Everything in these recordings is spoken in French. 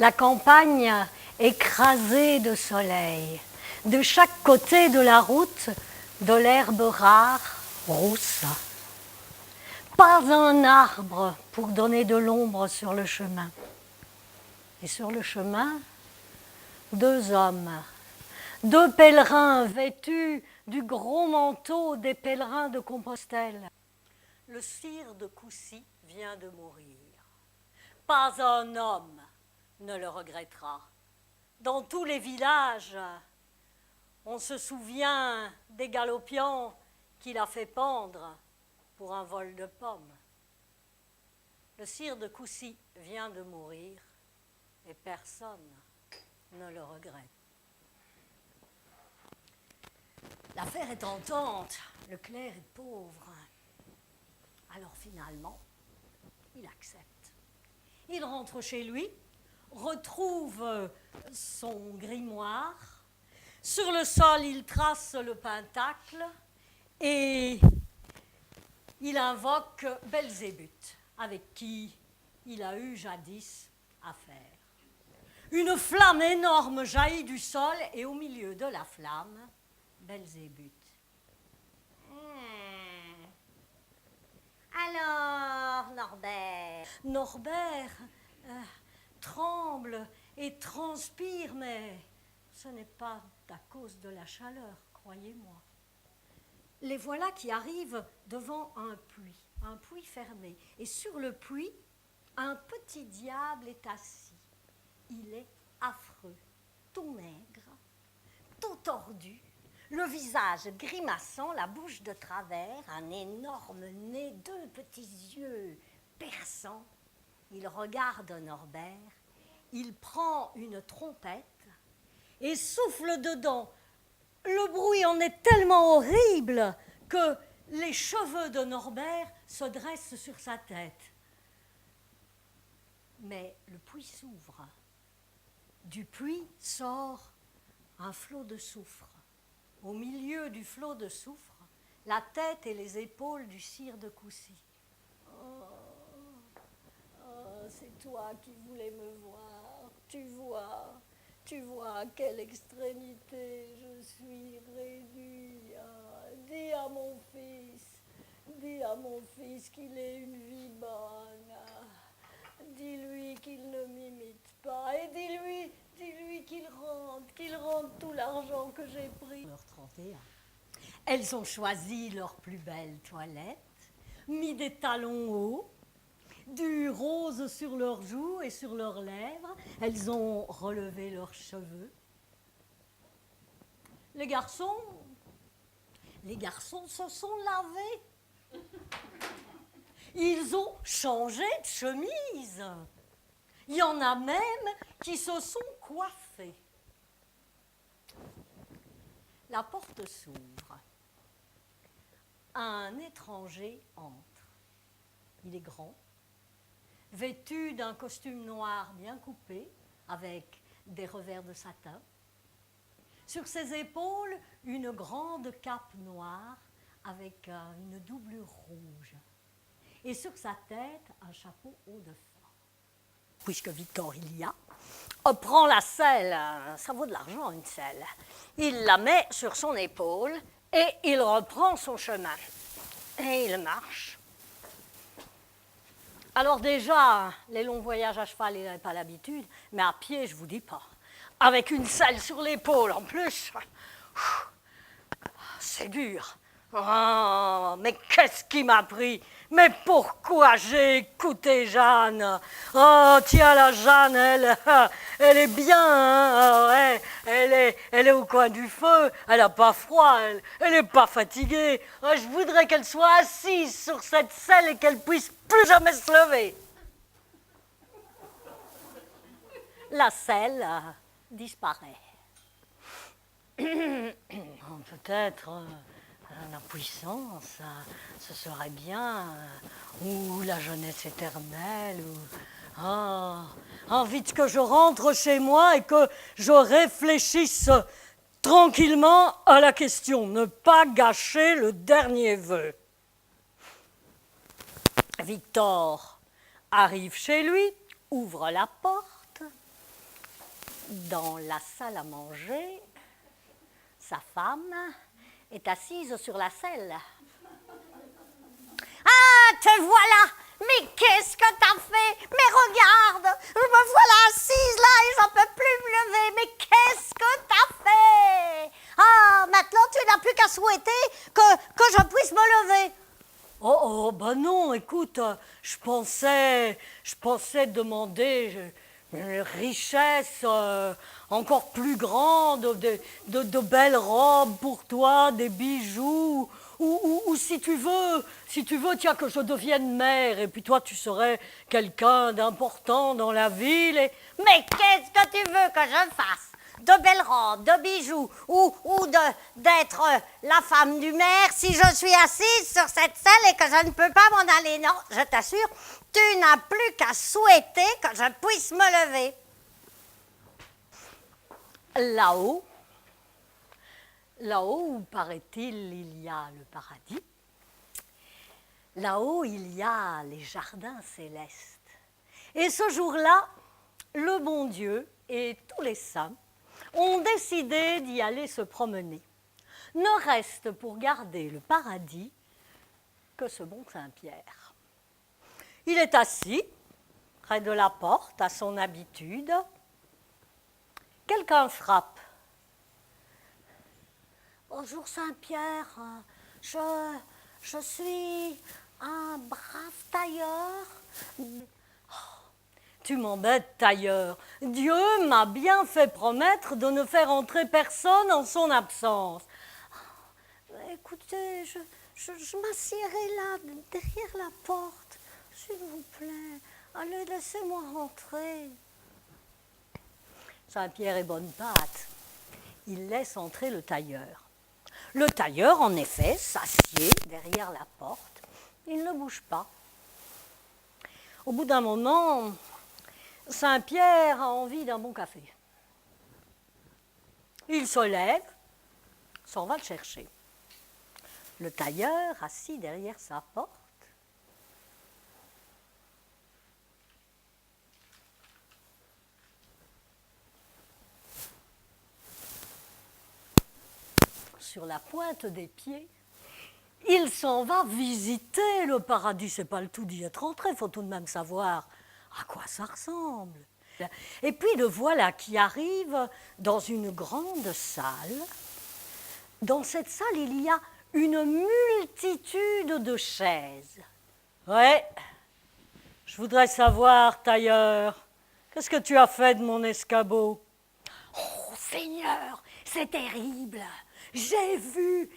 La campagne écrasée de soleil. De chaque côté de la route, de l'herbe rare, rousse. Pas un arbre pour donner de l'ombre sur le chemin. Et sur le chemin, deux hommes, deux pèlerins vêtus du gros manteau des pèlerins de Compostelle. Le sire de Coucy vient de mourir. Pas un homme ne le regrettera. Dans tous les villages, on se souvient des galopians qu'il a fait pendre pour un vol de pommes. Le sire de Coucy vient de mourir et personne ne le regrette. L'affaire est tentante, le clerc est pauvre. Alors finalement, il accepte. Il rentre chez lui, retrouve son grimoire. Sur le sol, il trace le pentacle et il invoque Belzébuth, avec qui il a eu jadis affaire. Une flamme énorme jaillit du sol et au milieu de la flamme, Belzébuth. Alors, Norbert tremble et transpire, mais ce n'est pas à cause de la chaleur, croyez-moi. Les voilà qui arrivent devant un puits fermé. Et sur le puits, un petit diable est assis. Il est affreux, tout maigre, tout tordu, le visage grimaçant, la bouche de travers, un énorme nez, deux petits yeux perçants. Il regarde Norbert, il prend une trompette et souffle dedans. Le bruit en est tellement horrible que les cheveux de Norbert se dressent sur sa tête. Mais le puits s'ouvre. Du puits sort un flot de soufre. Au milieu du flot de soufre, la tête et les épaules du sire de Coucy. C'est toi qui voulais me voir. Tu vois à quelle extrémité je suis réduit. Dis à mon fils qu'il ait une vie bonne. Dis-lui qu'il ne m'imite pas et dis-lui qu'il rende tout l'argent que j'ai pris. Leur 31. Elles ont choisi leur plus belle toilette, mis des talons hauts, du rose sur leurs joues et sur leurs lèvres. Elles ont relevé leurs cheveux. Les garçons se sont lavés. Ils ont changé de chemise. Il y en a même qui se sont coiffés. La porte s'ouvre. Un étranger entre. Il est grand, vêtu d'un costume noir bien coupé, avec des revers de satin. Sur ses épaules, une grande cape noire avec une doublure rouge. Et sur sa tête, un chapeau haut de fin. Puisque Victor Ilia prend la selle, ça vaut de l'argent une selle, il la met sur son épaule et il reprend son chemin. Et il marche. Alors déjà, les longs voyages à cheval, il n'avait pas l'habitude, mais à pied, je ne vous dis pas. Avec une selle sur l'épaule en plus, c'est dur. Oh, mais qu'est-ce qui m'a pris? Mais pourquoi j'ai écouté Jeanne? Oh, tiens, la Jeanne, elle est bien, hein, elle est au coin du feu, elle n'a pas froid, elle n'est pas fatiguée. Oh, je voudrais qu'elle soit assise sur cette selle et qu'elle puisse plus jamais se lever. La selle disparaît. Peut-être la puissance, ce serait bien, ou la jeunesse éternelle, vite que je rentre chez moi et que je réfléchisse tranquillement à la question, ne pas gâcher le dernier vœu. Victor arrive chez lui, ouvre la porte, Dans la salle à manger, sa femme est assise sur la selle. « Ah, te voilà! Mais qu'est-ce que t'as fait? Mais regarde! Me voilà assise là et j'en peux plus me lever! Mais qu'est-ce que t'as fait? Ah, maintenant tu n'as plus qu'à souhaiter que je puisse me lever! » Oh, ben non, écoute, je pensais demander une richesse encore plus grande, de belles robes pour toi, des bijoux, ou si tu veux, tiens, que je devienne mère, et puis toi, tu serais quelqu'un d'important dans la ville. Mais qu'est-ce que tu veux que je fasse? De belles robes, de bijoux, ou d'être la femme du maire si je suis assise sur cette selle et que je ne peux pas m'en aller. Non, je t'assure, tu n'as plus qu'à souhaiter que je puisse me lever. Là-haut, où paraît-il, il y a le paradis. Là-haut, il y a les jardins célestes. Et ce jour-là, le bon Dieu et tous les saints ont décidé d'y aller se promener. Ne reste pour garder le paradis que ce bon Saint-Pierre. Il est assis près de la porte, à son habitude. Quelqu'un frappe. « Bonjour Saint-Pierre, je suis un brave tailleur. » Tu m'embêtes, tailleur. Dieu m'a bien fait promettre de ne faire entrer personne en son absence. Écoutez, je m'assierai là, derrière la porte. S'il vous plaît, allez, laissez-moi rentrer. Saint-Pierre est bonne pâte. Il laisse entrer le tailleur. Le tailleur, en effet, s'assied derrière la porte. Il ne bouge pas. Au bout d'un moment, Saint-Pierre a envie d'un bon café. Il se lève, s'en va le chercher. Le tailleur, assis derrière sa porte, sur la pointe des pieds, il s'en va visiter le paradis. C'est pas le tout d'y être entré, il faut tout de même savoir à quoi ça ressemble. Et puis le voilà qui arrive dans une grande salle. Dans cette salle, il y a une multitude de chaises. Ouais, je voudrais savoir, tailleur, qu'est-ce que tu as fait de mon escabeau? Oh, Seigneur, c'est terrible. J'ai vu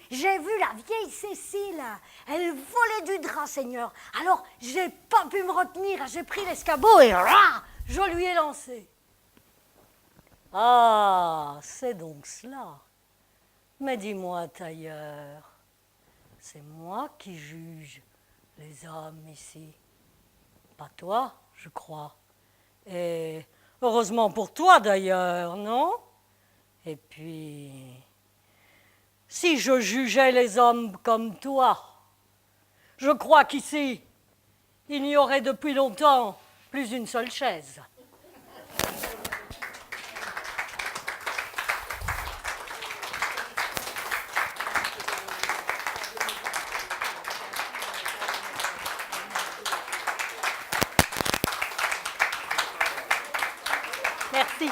la vieille Cécile. Elle volait du drap, Seigneur. Alors, j'ai pas pu me retenir. J'ai pris l'escabeau et je lui ai lancé. Ah, c'est donc cela. Mais dis-moi, tailleur, c'est moi qui juge les hommes ici. Pas toi, je crois. Et heureusement pour toi, d'ailleurs, non? Et puis, si je jugeais les hommes comme toi, je crois qu'ici, il n'y aurait depuis longtemps plus une seule chaise. Merci.